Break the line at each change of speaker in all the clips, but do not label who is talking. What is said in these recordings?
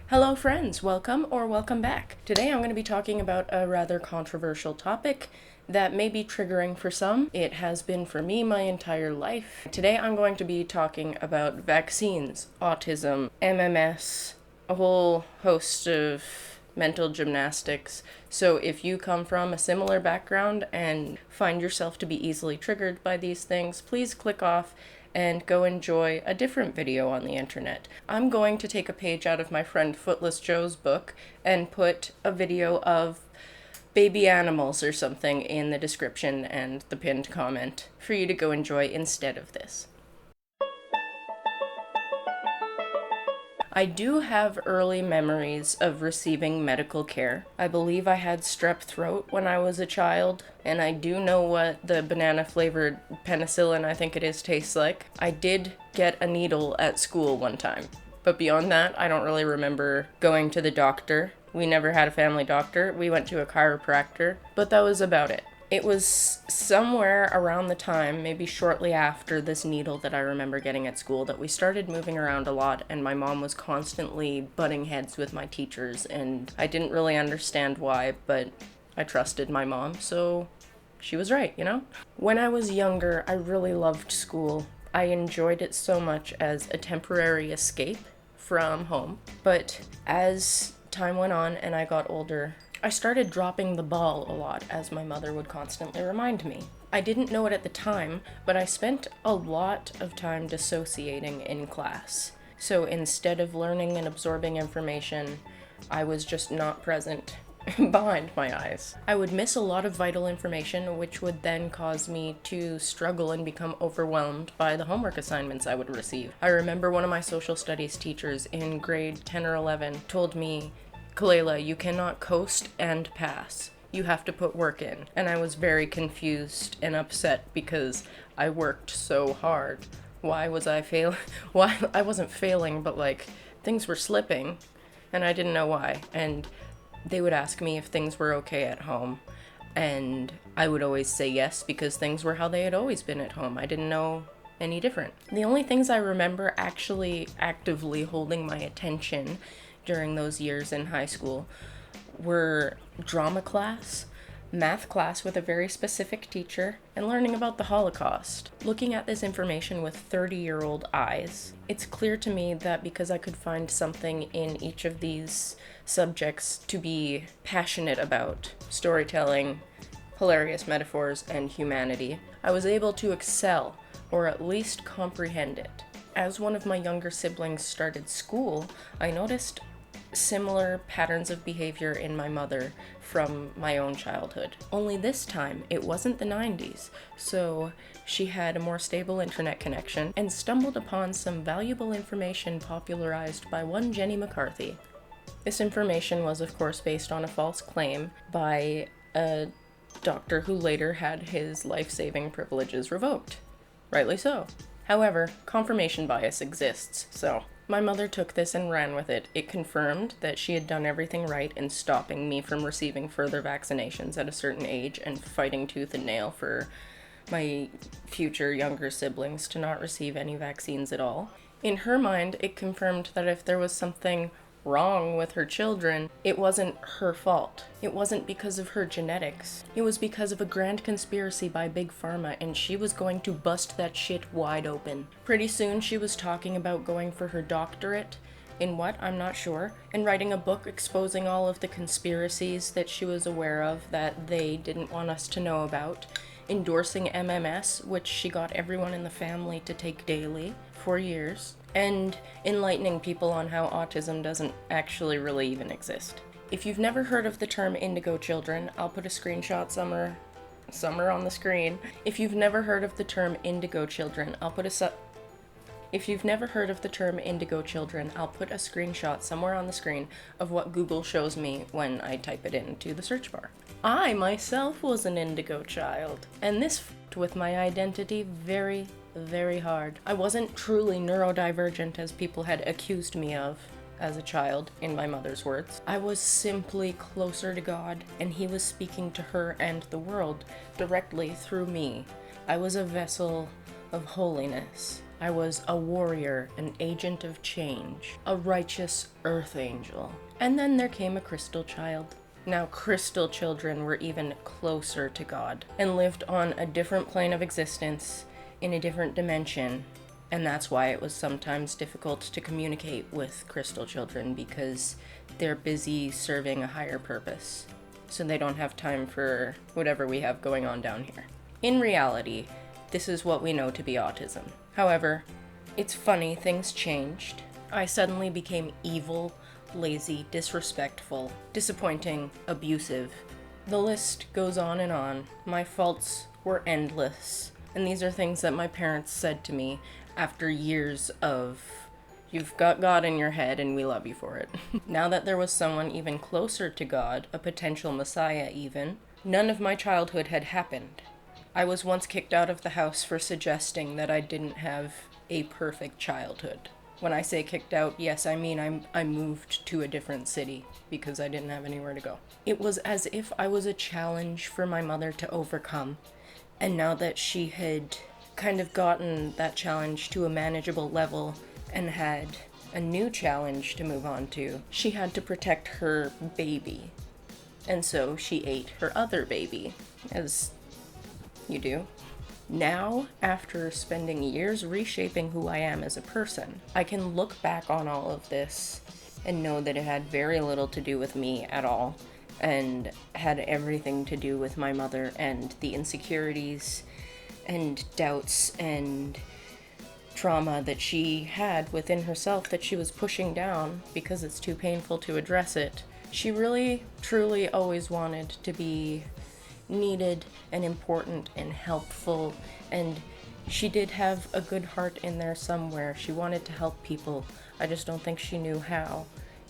Hello friends, welcome or welcome back. Today I'm going to be talking about a rather controversial topic that may be triggering for some. It has been for me my entire life. Today I'm going to be talking about vaccines, autism, MMS, a whole host of mental gymnastics. So if you come from a similar background and find yourself to be easily triggered by these things, please click off and go enjoy a different video on the internet. I'm going to take a page out of my friend Footless Joe's book and put a video of baby animals or something in the description and the pinned comment for you to go enjoy instead of this. I do have early memories of receiving medical care. I believe I had strep throat when I was a child, and I do know what the banana-flavored penicillin, I think it is, tastes like. I did get a needle at school one time, but beyond that, I don't really remember going to the doctor. We never had a family doctor. We went to a chiropractor, but that was about it. It was somewhere around the time, maybe shortly after this needle that I remember getting at school, that we started moving around a lot, and my mom was constantly butting heads with my teachers, and I didn't really understand why, but I trusted my mom, so she was right, you know? When I was younger, I really loved school. I enjoyed it so much as a temporary escape from home, but as time went on and I got older, I started dropping the ball a lot, as my mother would constantly remind me. I didn't know it at the time, but I spent a lot of time dissociating in class. So instead of learning and absorbing information, I was just not present behind my eyes. I would miss a lot of vital information, which would then cause me to struggle and become overwhelmed by the homework assignments I would receive. I remember one of my social studies teachers in grade 10 or 11 told me, "Kalela, you cannot coast and pass. You have to put work in." And I was very confused and upset because I worked so hard. Why was I failing? Why? I wasn't failing, but like things were slipping and I didn't know why. And they would ask me if things were okay at home. And I would always say yes because things were how they had always been at home. I didn't know any different. The only things I remember actually actively holding my attention during those years in high school were drama class, math class with a very specific teacher, and learning about the Holocaust. Looking at this information with 30-year-old eyes, it's clear to me that because I could find something in each of these subjects to be passionate about, storytelling, hilarious metaphors, and humanity, I was able to excel, or at least comprehend it. As one of my younger siblings started school, I noticed similar patterns of behavior in my mother from my own childhood. Only this time, it wasn't the 90s, so she had a more stable internet connection and stumbled upon some valuable information popularized by one Jenny McCarthy. This information was, of course, based on a false claim by a doctor who later had his life-saving privileges revoked. Rightly so. However, confirmation bias exists, so my mother took this and ran with it. It confirmed that she had done everything right in stopping me from receiving further vaccinations at a certain age and fighting tooth and nail for my future younger siblings to not receive any vaccines at all. In her mind, it confirmed that if there was something wrong with her children, it wasn't her fault. It wasn't because of her genetics. It was because of a grand conspiracy by Big Pharma, and she was going to bust that shit wide open. Pretty soon she was talking about going for her doctorate in what, I'm not sure, and writing a book exposing all of the conspiracies that she was aware of that they didn't want us to know about, endorsing MMS, which she got everyone in the family to take daily for years, and enlightening people on how autism doesn't actually really even exist. If you've never heard of the term Indigo Children, I'll put a screenshot somewhere on the screen. If you've never heard of the term Indigo Children, I'll put a screenshot somewhere on the screen of what Google shows me when I type it into the search bar. I myself was an Indigo Child, and this f***ed with my identity very, very hard. I wasn't truly neurodivergent as people had accused me of as a child, in my mother's words. I was simply closer to God, and He was speaking to her and the world directly through me. I was a vessel of holiness. I was a warrior, an agent of change, a righteous earth angel. And then there came a crystal child. Now, crystal children were even closer to God and lived on a different plane of existence in a different dimension. And that's why it was sometimes difficult to communicate with crystal children, because they're busy serving a higher purpose. So they don't have time for whatever we have going on down here. In reality, this is what we know to be autism. However, it's funny, things changed. I suddenly became evil, lazy, disrespectful, disappointing, abusive. The list goes on and on. My faults were endless. And these are things that my parents said to me after years of, "You've got God in your head and we love you for it." Now that there was someone even closer to God, a potential Messiah even, none of my childhood had happened. I was once kicked out of the house for suggesting that I didn't have a perfect childhood. When I say kicked out, yes, I mean I moved to a different city because I didn't have anywhere to go. It was as if I was a challenge for my mother to overcome. And now that she had kind of gotten that challenge to a manageable level and had a new challenge to move on to, she had to protect her baby. And so she ate her other baby, as you do. Now, after spending years reshaping who I am as a person, I can look back on all of this and know that it had very little to do with me at all, and had everything to do with my mother and the insecurities and doubts and trauma that she had within herself that she was pushing down because it's too painful to address it. She really, truly always wanted to be needed and important and helpful, and she did have a good heart in there somewhere. She wanted to help people. I just don't think she knew how.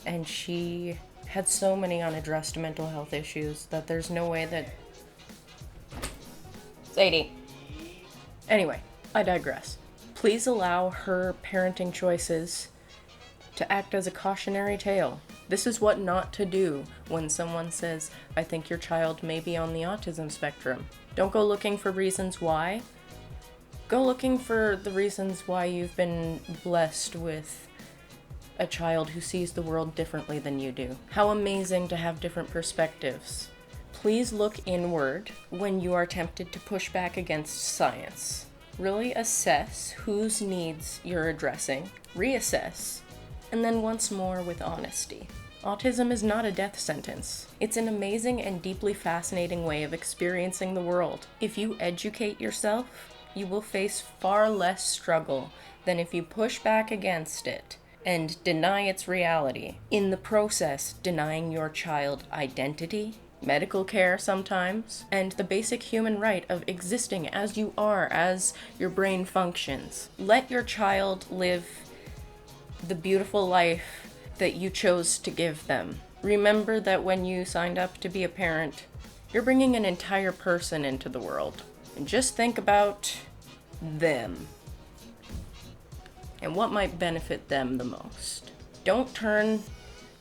And she had so many unaddressed mental health issues that there's no way that... Sadie. Anyway, I digress. Please allow her parenting choices to act as a cautionary tale. This is what not to do when someone says, "I think your child may be on the autism spectrum." Don't go looking for reasons why. Go looking for the reasons why you've been blessed with a child who sees the world differently than you do. How amazing to have different perspectives. Please look inward when you are tempted to push back against science. Really assess whose needs you're addressing, reassess, and then once more with honesty. Autism is not a death sentence. It's an amazing and deeply fascinating way of experiencing the world. If you educate yourself, you will face far less struggle than if you push back against it and deny its reality. In the process, denying your child identity, medical care sometimes, and the basic human right of existing as you are, as your brain functions. Let your child live the beautiful life that you chose to give them. Remember that when you signed up to be a parent, you're bringing an entire person into the world. And just think about them and what might benefit them the most. Don't turn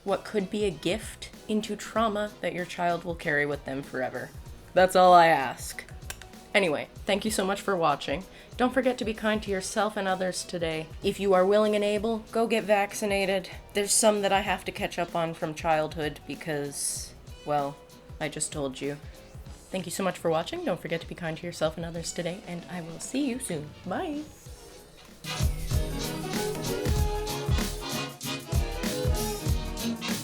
what could be a gift into trauma that your child will carry with them forever. That's all I ask. Anyway, thank you so much for watching. Don't forget to be kind to yourself and others today. If you are willing and able, go get vaccinated. There's some that I have to catch up on from childhood because, well, I just told you. Thank you so much for watching. Don't forget to be kind to yourself and others today, and I will see you soon. Bye!